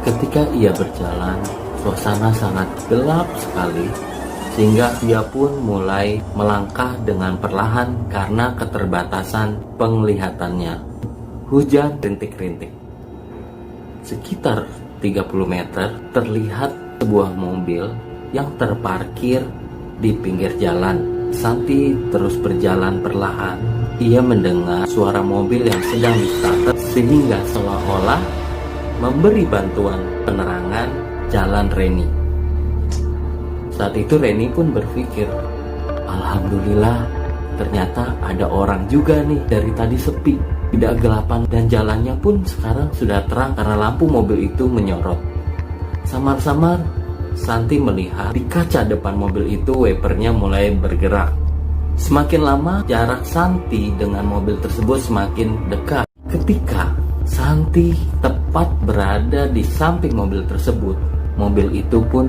Ketika ia berjalan, suasana sangat gelap sekali, sehingga ia pun mulai melangkah dengan perlahan karena keterbatasan penglihatannya. Hujan rintik-rintik. Sekitar 30 meter terlihat sebuah mobil yang terparkir di pinggir jalan. Santi terus berjalan perlahan. Ia mendengar suara mobil yang sedang distarter sehingga seolah-olah memberi bantuan penerangan jalan Reni. Saat itu Reni pun berpikir, alhamdulillah ternyata ada orang juga nih, dari tadi sepi, tidak gelapan, dan jalannya pun sekarang sudah terang karena lampu mobil itu menyorot. Samar-samar Santi melihat di kaca depan mobil itu wipernya mulai bergerak. Semakin lama jarak Santi dengan mobil tersebut semakin dekat. Ketika Santi tepat berada di samping mobil tersebut, mobil itu pun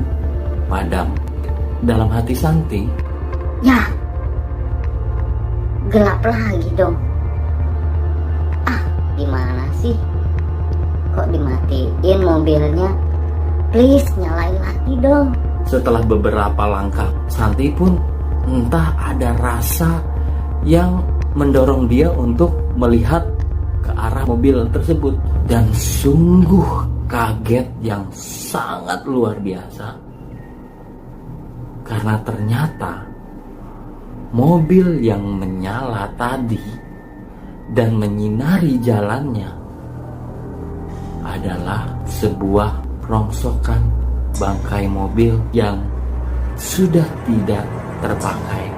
padam. Dalam hati Santi, ya, gelap lagi dong. Gimana sih? Kok dimatiin mobilnya? Please, nyalain lagi dong. Setelah beberapa langkah, Santi pun entah ada rasa yang mendorong dia untuk melihat ke arah mobil tersebut. Dan sungguh kaget yang sangat luar biasa, karena ternyata mobil yang menyala tadi dan menyinari jalannya adalah sebuah rongsokan bangkai mobil yang sudah tidak terpakai.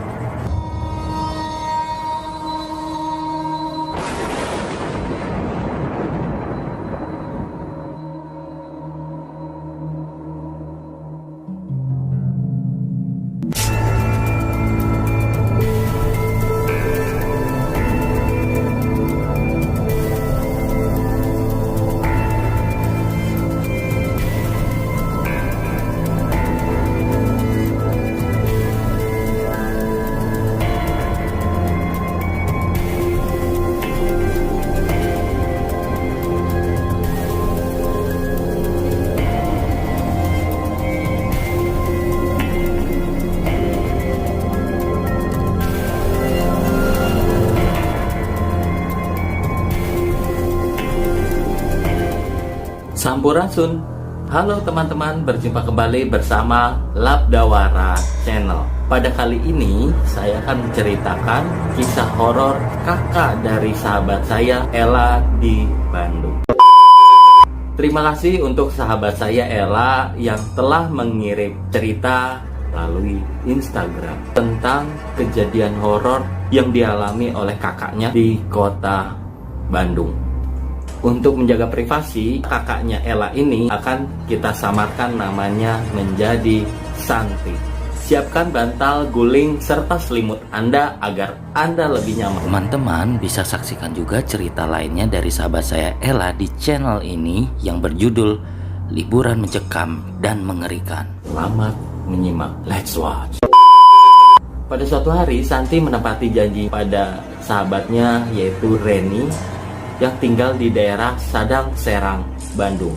Sampurasun. Halo teman-teman, berjumpa kembali bersama Labdawara Channel. Pada kali ini saya akan menceritakan kisah horor kakak dari sahabat saya, Ella, di Bandung. Terima kasih untuk sahabat saya Ella yang telah mengirim cerita melalui Instagram tentang kejadian horor yang dialami oleh kakaknya di kota Bandung. Untuk menjaga privasi, kakaknya Ella ini akan kita samarkan namanya menjadi Santi. Siapkan bantal, guling, serta selimut Anda agar Anda lebih nyaman. Teman-teman bisa saksikan juga cerita lainnya dari sahabat saya Ella di channel ini yang berjudul Liburan Mencekam dan Mengerikan. Selamat menyimak, let's watch. Pada suatu hari, Santi menepati janji pada sahabatnya yaitu Reni yang tinggal di daerah Sadang Serang, Bandung.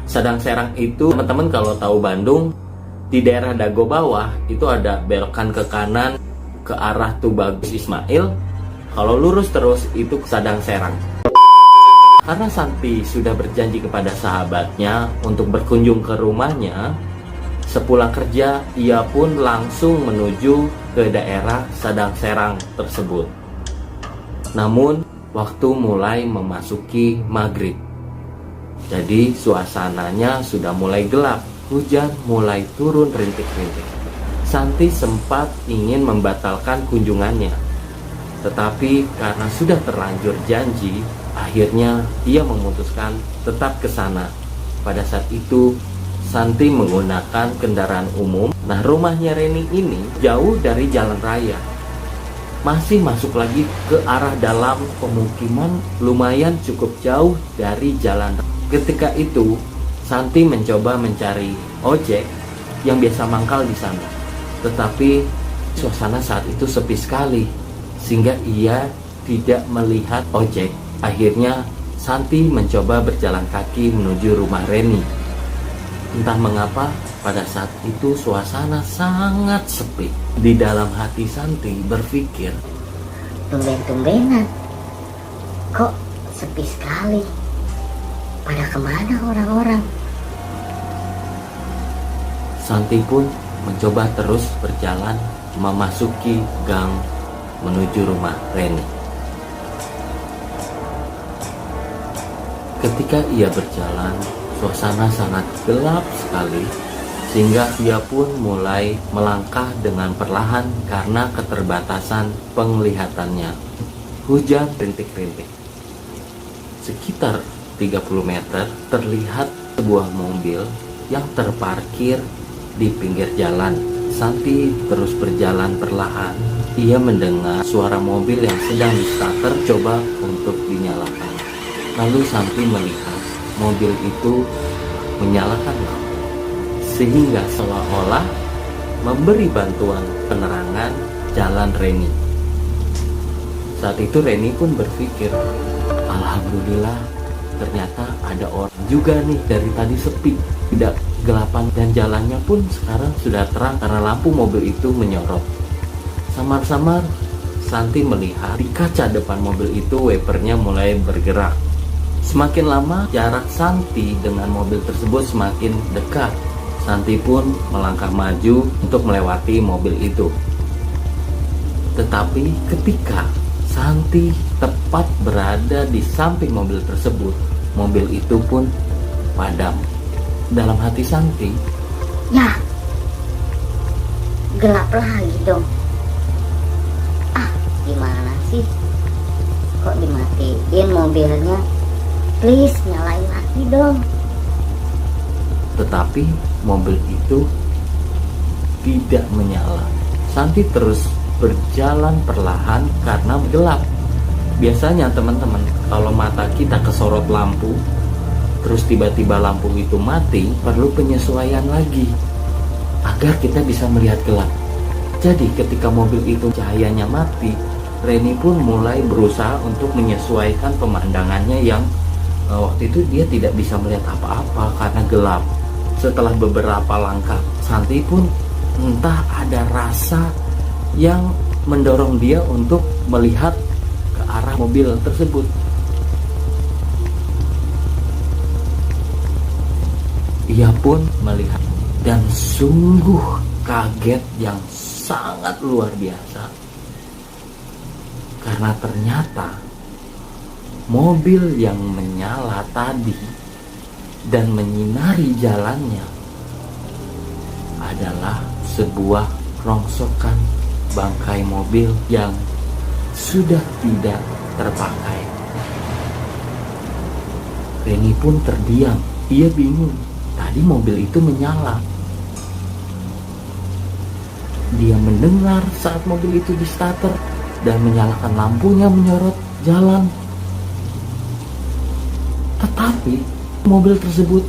Sadang Serang itu, teman-teman kalau tahu Bandung, di daerah Dago bawah itu ada belokan ke kanan ke arah Tubagus Ismail. Kalau lurus terus itu Sadang Serang. Karena Santi sudah berjanji kepada sahabatnya untuk berkunjung ke rumahnya, sepulang kerja ia pun langsung menuju ke daerah Sadang Serang tersebut. Namun waktu mulai memasuki maghrib, jadi suasananya sudah mulai gelap. Hujan mulai turun rintik-rintik. Santi sempat ingin membatalkan kunjungannya, tetapi karena sudah terlanjur janji, akhirnya ia memutuskan tetap ke sana. Pada saat itu Santi menggunakan kendaraan umum. Nah, rumahnya Reni ini jauh dari jalan raya, masih masuk lagi ke arah dalam pemukiman, lumayan cukup jauh dari jalan. Ketika itu Santi mencoba mencari ojek yang biasa mangkal di sana, tetapi suasana saat itu sepi sekali sehingga ia tidak melihat ojek. Akhirnya Santi mencoba berjalan kaki menuju rumah Reni. Entah mengapa pada saat itu suasana sangat sepi. Di dalam hati Santi berpikir, tumben-tumbenan, kok sepi sekali. Pada kemana orang-orang? Santi pun mencoba terus berjalan memasuki gang menuju rumah Reni. Ketika ia berjalan, suasana sangat gelap sekali, sehingga ia pun mulai melangkah dengan perlahan karena keterbatasan penglihatannya. Hujan rintik-rintik. Sekitar 30 meter terlihat sebuah mobil yang terparkir di pinggir jalan. Santi terus berjalan perlahan. Ia mendengar suara mobil yang sedang di-starter coba untuk dinyalakan. Lalu Santi melihat mobil itu menyalakan lampu, sehingga seolah-olah memberi bantuan penerangan jalan Reni. Saat itu Reni pun berpikir, alhamdulillah ternyata ada orang juga nih, dari tadi sepi, tidak gelapan, dan jalannya pun sekarang sudah terang karena lampu mobil itu menyorot. Samar-samar Santi melihat di kaca depan mobil itu wipernya mulai bergerak. Semakin lama jarak Santi dengan mobil tersebut semakin dekat. Santi pun melangkah maju untuk melewati mobil itu. Tetapi ketika Santi tepat berada di samping mobil tersebut, mobil itu pun padam. Dalam hati Santi, ya, gelap lagi dong. Gimana sih? Kok dimatiin mobilnya? Please nyalain lagi dong. Tetapi mobil itu tidak menyala. Santi terus berjalan perlahan karena gelap. Biasanya teman-teman, kalau mata kita kesorot lampu, terus tiba-tiba lampu itu mati, perlu penyesuaian lagi agar kita bisa melihat gelap. Jadi ketika mobil itu cahayanya mati, Reni pun mulai berusaha untuk menyesuaikan pemandangannya yang waktu itu dia tidak bisa melihat apa-apa karena gelap. Setelah beberapa langkah, Santi pun entah ada rasa yang mendorong dia untuk melihat ke arah mobil tersebut. Ia pun melihat dan sungguh kaget yang sangat luar biasa, karena ternyata mobil yang menyala tadi dan menyinari jalannya adalah sebuah rongsokan bangkai mobil yang sudah tidak terpakai. Reni pun terdiam. Ia bingung. Tadi mobil itu menyala. Dia mendengar saat mobil itu di-starter dan menyalakan lampunya menyorot jalan. Tetapi mobil tersebut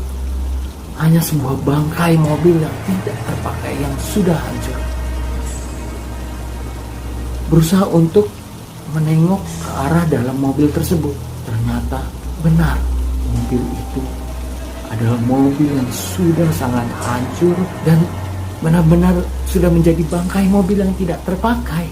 hanya sebuah bangkai mobil yang tidak terpakai, yang sudah hancur. Berusaha untuk menengok ke arah dalam mobil tersebut. Ternyata benar, mobil itu adalah mobil yang sudah sangat hancur dan benar-benar sudah menjadi bangkai mobil yang tidak terpakai.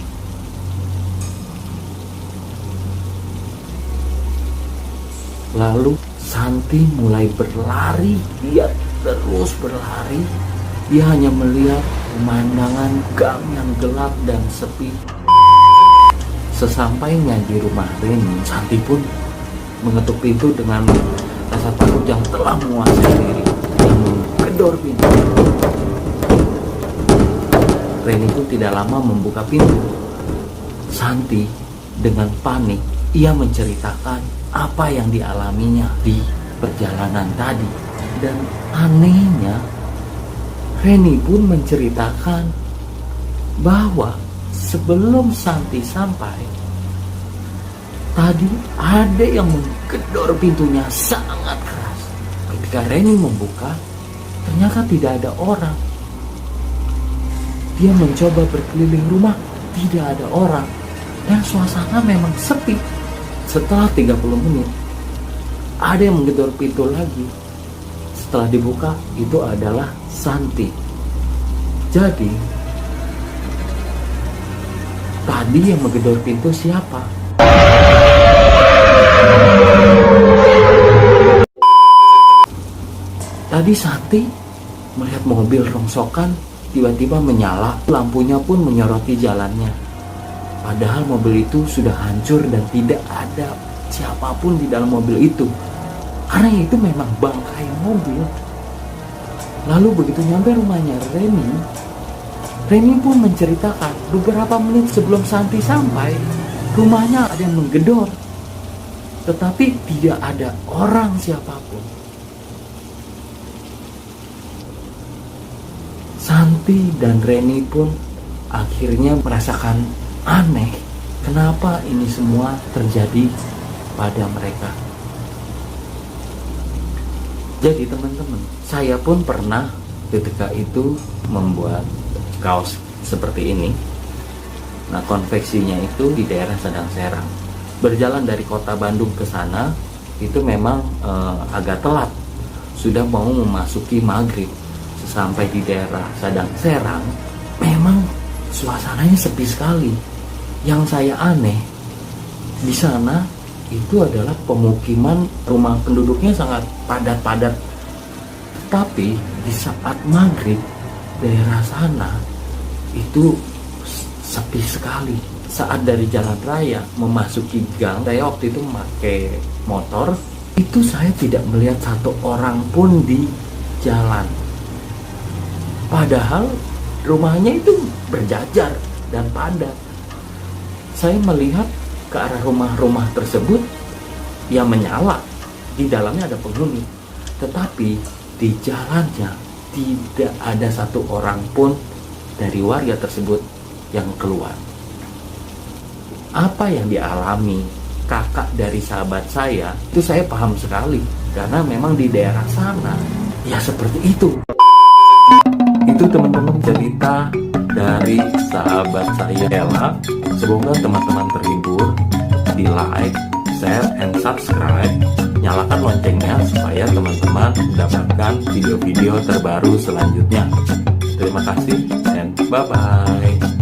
Lalu Santi mulai berlari. Dia terus berlari. Dia hanya melihat pemandangan gang yang gelap dan sepi. Sesampainya di rumah Reni, Santi pun mengetuk pintu dengan rasa takut yang telah menguasai diri. Dia menggedor pintu. Reni pun tidak lama membuka pintu. Santi dengan panik, ia menceritakan apa yang dialaminya di perjalanan tadi. Dan anehnya, Reni pun menceritakan bahwa sebelum Santi sampai, tadi ada yang menggedor pintunya sangat keras. Ketika Reni membuka, ternyata tidak ada orang. Dia mencoba berkeliling rumah, tidak ada orang. Dan suasana memang sepi. Setelah 30 menit, ada yang menggedor pintu lagi. Setelah dibuka, itu adalah Santi. Jadi tadi yang menggedor pintu siapa? Tadi Santi melihat mobil rongsokan tiba-tiba menyala, lampunya pun menyoroti jalannya. Padahal mobil itu sudah hancur dan tidak ada siapapun di dalam mobil itu. Karena itu memang bangkai mobil. Lalu begitu nyampe rumahnya Reni pun menceritakan beberapa menit sebelum Santi sampai, rumahnya ada yang menggedor. Tetapi tidak ada orang siapapun. Santi dan Reni pun akhirnya merasakan aneh, kenapa ini semua terjadi pada mereka. Jadi teman-teman, saya pun pernah ketika itu membuat kaos seperti ini. Nah, konveksinya itu di daerah Sadang Serang. Berjalan dari kota Bandung ke sana itu memang agak telat, sudah mau memasuki maghrib. Sampai di daerah Sadang Serang, memang suasananya sepi sekali. Yang saya aneh, di sana itu adalah pemukiman, rumah penduduknya sangat padat-padat. Tapi di saat maghrib, daerah sana itu sepi sekali. Saat dari jalan raya memasuki gang, saya waktu itu memakai motor, itu saya tidak melihat satu orang pun di jalan. Padahal rumahnya itu berjajar dan padat. Saya melihat ke arah rumah-rumah tersebut yang menyala. Di dalamnya ada penghuni. Tetapi di jalannya tidak ada satu orang pun dari warga tersebut yang keluar. Apa yang dialami kakak dari sahabat saya, itu saya paham sekali. Karena memang di daerah sana, ya seperti itu. Itu teman-teman cerita dari sahabat saya Ella. Semoga teman-teman terhibur. Di like, share, and subscribe. Nyalakan loncengnya supaya teman-teman mendapatkan video-video terbaru selanjutnya. Terima kasih and bye-bye.